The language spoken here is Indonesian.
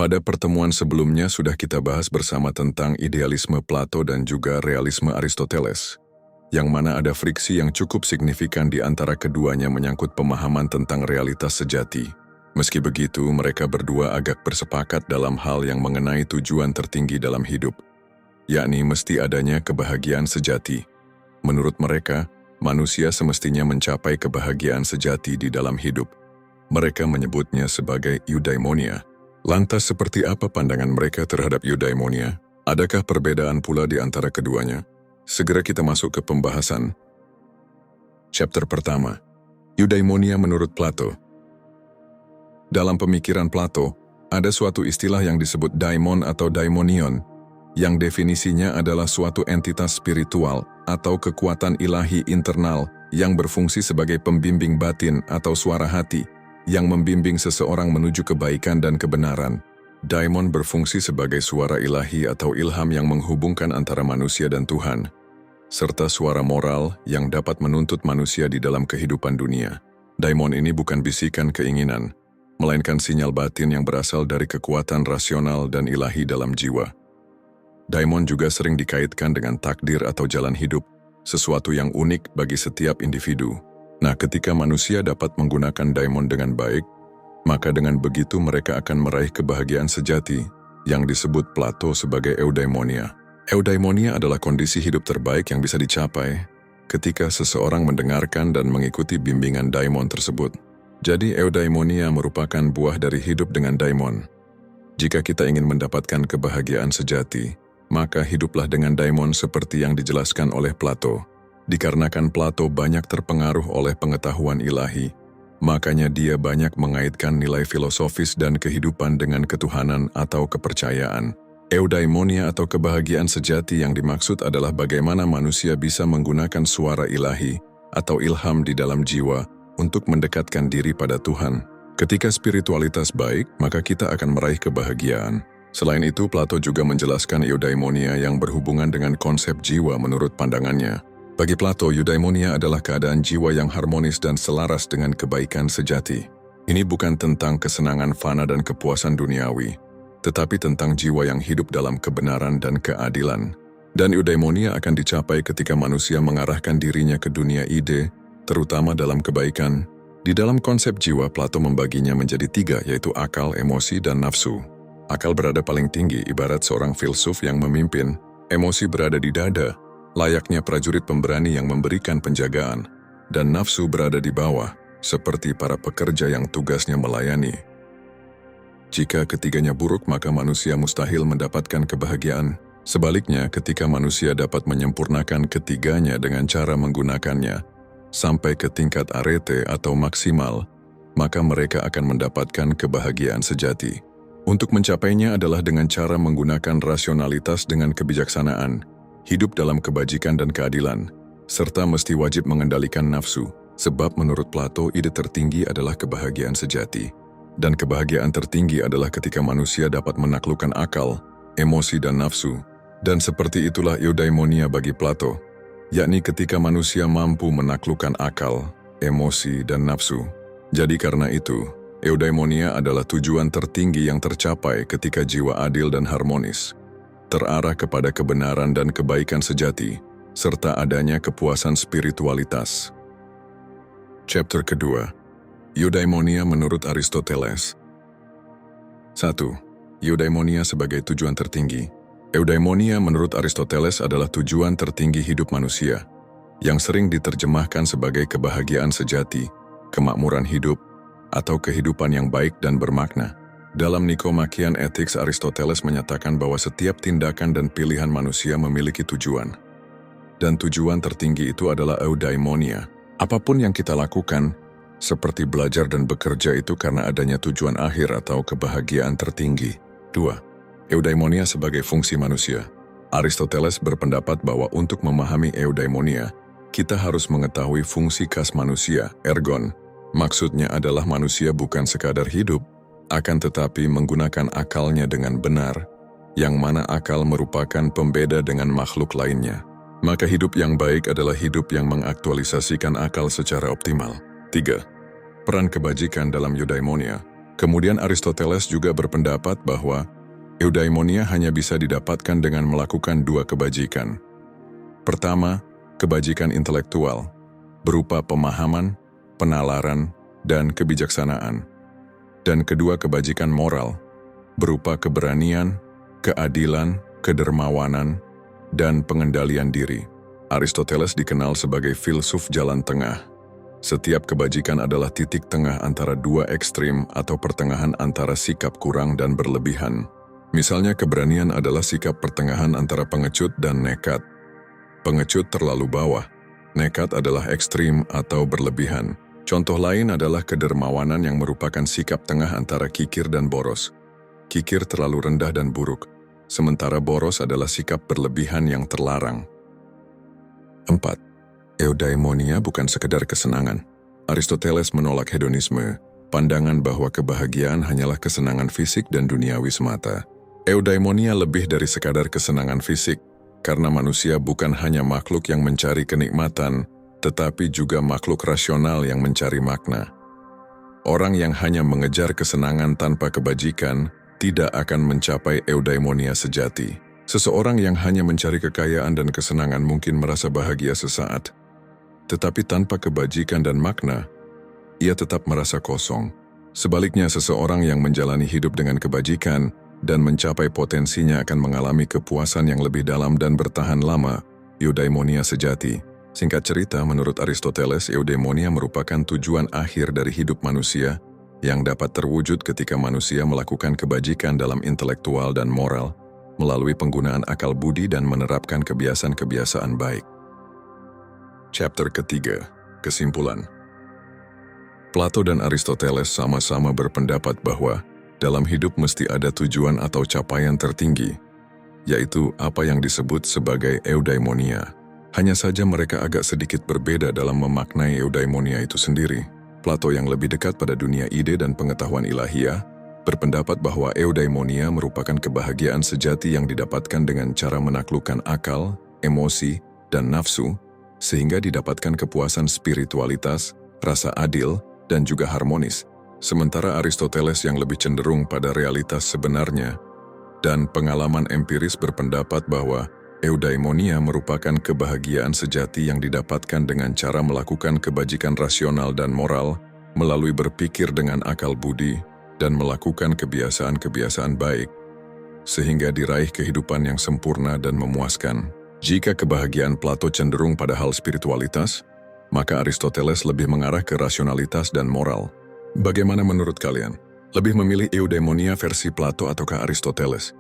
Pada pertemuan sebelumnya sudah kita bahas bersama tentang idealisme Plato dan juga realisme Aristoteles, yang mana ada friksi yang cukup signifikan di antara keduanya menyangkut pemahaman tentang realitas sejati. Meski begitu, mereka berdua agak bersepakat dalam hal yang mengenai tujuan tertinggi dalam hidup, yakni mesti adanya kebahagiaan sejati. Menurut mereka, manusia semestinya mencapai kebahagiaan sejati di dalam hidup. Mereka menyebutnya sebagai eudaimonia. Lantas seperti apa pandangan mereka terhadap eudaimonia? Adakah perbedaan pula di antara keduanya? Segera kita masuk ke pembahasan. Chapter pertama, eudaimonia menurut Plato. Dalam pemikiran Plato, ada suatu istilah yang disebut daimon atau daimonion, yang definisinya adalah suatu entitas spiritual atau kekuatan ilahi internal yang berfungsi sebagai pembimbing batin atau suara hati, yang membimbing seseorang menuju kebaikan dan kebenaran. Daimon berfungsi sebagai suara ilahi atau ilham yang menghubungkan antara manusia dan Tuhan, serta suara moral yang dapat menuntut manusia di dalam kehidupan dunia. Daimon ini bukan bisikan keinginan, melainkan sinyal batin yang berasal dari kekuatan rasional dan ilahi dalam jiwa. Daimon juga sering dikaitkan dengan takdir atau jalan hidup, sesuatu yang unik bagi setiap individu. Nah, ketika manusia dapat menggunakan daimon dengan baik, maka dengan begitu mereka akan meraih kebahagiaan sejati yang disebut Plato sebagai eudaimonia. Eudaimonia adalah kondisi hidup terbaik yang bisa dicapai ketika seseorang mendengarkan dan mengikuti bimbingan daimon tersebut. Jadi eudaimonia merupakan buah dari hidup dengan daimon. Jika kita ingin mendapatkan kebahagiaan sejati, maka hiduplah dengan daimon seperti yang dijelaskan oleh Plato. Dikarenakan Plato banyak terpengaruh oleh pengetahuan ilahi, makanya dia banyak mengaitkan nilai filosofis dan kehidupan dengan ketuhanan atau kepercayaan. Eudaimonia atau kebahagiaan sejati yang dimaksud adalah bagaimana manusia bisa menggunakan suara ilahi atau ilham di dalam jiwa untuk mendekatkan diri pada Tuhan. Ketika spiritualitas baik, maka kita akan meraih kebahagiaan. Selain itu, Plato juga menjelaskan eudaimonia yang berhubungan dengan konsep jiwa menurut pandangannya. Bagi Plato, eudaimonia adalah keadaan jiwa yang harmonis dan selaras dengan kebaikan sejati. Ini bukan tentang kesenangan fana dan kepuasan duniawi, tetapi tentang jiwa yang hidup dalam kebenaran dan keadilan. Dan eudaimonia akan dicapai ketika manusia mengarahkan dirinya ke dunia ide, terutama dalam kebaikan. Di dalam konsep jiwa, Plato membaginya menjadi 3, yaitu akal, emosi, dan nafsu. Akal berada paling tinggi, ibarat seorang filsuf yang memimpin. Emosi berada di dada, layaknya prajurit pemberani yang memberikan penjagaan, dan nafsu berada di bawah, seperti para pekerja yang tugasnya melayani. Jika ketiganya buruk, maka manusia mustahil mendapatkan kebahagiaan. Sebaliknya, ketika manusia dapat menyempurnakan ketiganya dengan cara menggunakannya, sampai ke tingkat arete atau maksimal, maka mereka akan mendapatkan kebahagiaan sejati. Untuk mencapainya adalah dengan cara menggunakan rasionalitas dengan kebijaksanaan, hidup dalam kebajikan dan keadilan, serta mesti wajib mengendalikan nafsu, sebab menurut Plato ide tertinggi adalah kebahagiaan sejati. Dan kebahagiaan tertinggi adalah ketika manusia dapat menaklukkan akal, emosi dan nafsu. Dan seperti itulah eudaimonia bagi Plato, yakni ketika manusia mampu menaklukkan akal, emosi dan nafsu. Jadi karena itu, eudaimonia adalah tujuan tertinggi yang tercapai ketika jiwa adil dan harmonis, terarah kepada kebenaran dan kebaikan sejati, serta adanya kepuasan spiritualitas. Chapter kedua, eudaimonia menurut Aristoteles. 1. Eudaimonia sebagai tujuan tertinggi. Eudaimonia menurut Aristoteles adalah tujuan tertinggi hidup manusia, yang sering diterjemahkan sebagai kebahagiaan sejati, kemakmuran hidup, atau kehidupan yang baik dan bermakna. Dalam Nicomachean Ethics, Aristoteles menyatakan bahwa setiap tindakan dan pilihan manusia memiliki tujuan. Dan tujuan tertinggi itu adalah eudaimonia. Apapun yang kita lakukan, seperti belajar dan bekerja, itu karena adanya tujuan akhir atau kebahagiaan tertinggi. 2. Eudaimonia sebagai fungsi manusia. Aristoteles berpendapat bahwa untuk memahami eudaimonia, kita harus mengetahui fungsi khas manusia, ergon. Maksudnya adalah manusia bukan sekadar hidup, akan tetapi menggunakan akalnya dengan benar, yang mana akal merupakan pembeda dengan makhluk lainnya. Maka hidup yang baik adalah hidup yang mengaktualisasikan akal secara optimal. 3. Peran kebajikan dalam eudaimonia. Kemudian Aristoteles juga berpendapat bahwa eudaimonia hanya bisa didapatkan dengan melakukan dua kebajikan. Pertama, kebajikan intelektual, berupa pemahaman, penalaran, dan kebijaksanaan. Dan kedua, kebajikan moral, berupa keberanian, keadilan, kedermawanan, dan pengendalian diri. Aristoteles dikenal sebagai filsuf jalan tengah. Setiap kebajikan adalah titik tengah antara dua ekstrim atau pertengahan antara sikap kurang dan berlebihan. Misalnya keberanian adalah sikap pertengahan antara pengecut dan nekat. Pengecut terlalu bawah, nekat adalah ekstrim atau berlebihan. Contoh lain adalah kedermawanan yang merupakan sikap tengah antara kikir dan boros. Kikir terlalu rendah dan buruk, sementara boros adalah sikap berlebihan yang terlarang. 4. Eudaimonia bukan sekedar kesenangan. Aristoteles menolak hedonisme, pandangan bahwa kebahagiaan hanyalah kesenangan fisik dan duniawi semata. Eudaimonia lebih dari sekadar kesenangan fisik, karena manusia bukan hanya makhluk yang mencari kenikmatan, tetapi juga makhluk rasional yang mencari makna. Orang yang hanya mengejar kesenangan tanpa kebajikan tidak akan mencapai eudaimonia sejati. Seseorang yang hanya mencari kekayaan dan kesenangan mungkin merasa bahagia sesaat, tetapi tanpa kebajikan dan makna, ia tetap merasa kosong. Sebaliknya, seseorang yang menjalani hidup dengan kebajikan dan mencapai potensinya akan mengalami kepuasan yang lebih dalam dan bertahan lama, eudaimonia sejati. Singkat cerita, menurut Aristoteles, eudaimonia merupakan tujuan akhir dari hidup manusia yang dapat terwujud ketika manusia melakukan kebajikan dalam intelektual dan moral, melalui penggunaan akal budi dan menerapkan kebiasaan-kebiasaan baik. Chapter ketiga, kesimpulan. Plato dan Aristoteles sama-sama berpendapat bahwa dalam hidup mesti ada tujuan atau capaian tertinggi, yaitu apa yang disebut sebagai eudaimonia. Hanya saja mereka agak sedikit berbeda dalam memaknai eudaimonia itu sendiri. Plato yang lebih dekat pada dunia ide dan pengetahuan ilahiyah berpendapat bahwa eudaimonia merupakan kebahagiaan sejati yang didapatkan dengan cara menaklukkan akal, emosi, dan nafsu, sehingga didapatkan kepuasan spiritualitas, rasa adil, dan juga harmonis. Sementara Aristoteles yang lebih cenderung pada realitas sebenarnya dan pengalaman empiris berpendapat bahwa eudaimonia merupakan kebahagiaan sejati yang didapatkan dengan cara melakukan kebajikan rasional dan moral, melalui berpikir dengan akal budi, dan melakukan kebiasaan-kebiasaan baik, sehingga diraih kehidupan yang sempurna dan memuaskan. Jika kebahagiaan Plato cenderung pada hal spiritualitas, maka Aristoteles lebih mengarah ke rasionalitas dan moral. Bagaimana menurut kalian? Lebih memilih eudaimonia versi Plato ataukah Aristoteles?